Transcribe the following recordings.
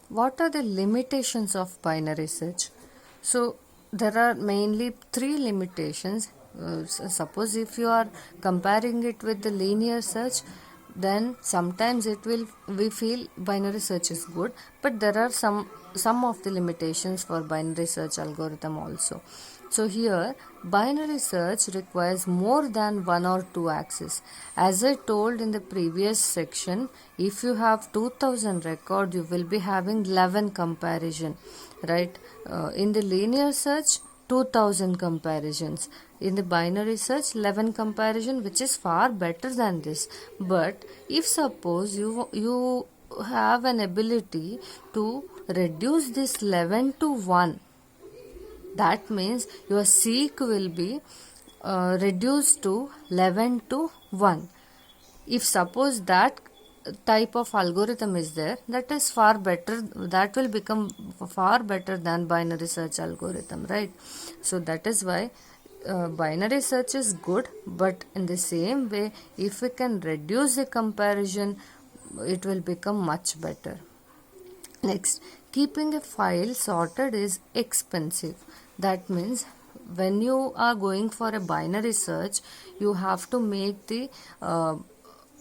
what are the limitations of binary search? So there are mainly three limitations. Suppose if you are comparing it with the linear search, then sometimes we feel binary search is good, but there are some of the limitations for binary search algorithm also. So here binary search requires more than one or two access. As I told in the previous section, if you have 2000 record, you will be having 11 comparison, right? In the linear search, 2000 comparisons. In the binary search, 11 comparison, which is far better than this. But if suppose you have an ability to reduce this 11 to 1, that means your seek will be reduced to 11 to 1. If suppose that type of algorithm is there, that is far better, that will become far better than binary search algorithm, right? So that is why binary search is good, but in the same way, if we can reduce the comparison, it will become much better. Next, keeping a file sorted is expensive. That means when you are going for a binary search, you have to make the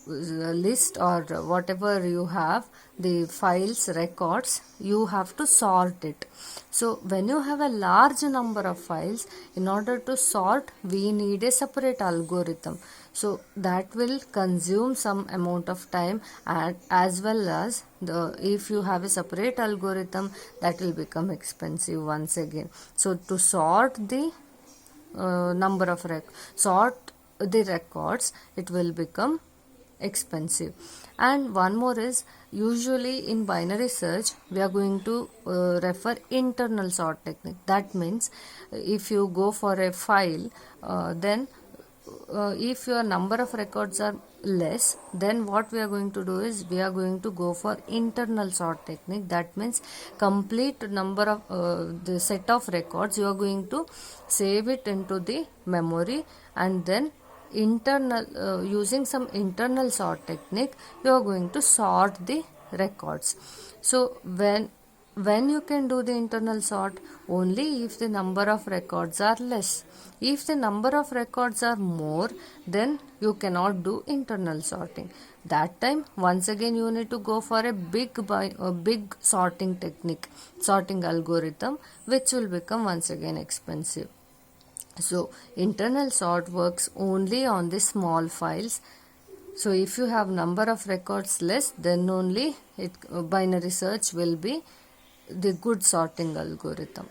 list or whatever you have, the files records, you have to sort it. So when you have a large number of files, in order to sort, we need a separate algorithm. So that will consume some amount of time, and as well as if you have a separate algorithm, that will become expensive once again. So to sort the sort the records, it will become expensive. And one more is, usually in binary search we are going to refer internal sort technique. That means if you go for a file, then if your number of records are less, then what we are going to do is we are going to go for internal sort technique. That means complete number of the set of records, you are going to save it into the memory, and then using some internal sort technique, you are going to sort the records. So when you can do the internal sort, only if the number of records are less. If the number of records are more, then you cannot do internal sorting. That time once again you need to go for a big sorting technique, sorting algorithm, which will become once again expensive. So internal sort works only on the small files. So if you have number of records less, then only binary search will be the good sorting algorithm.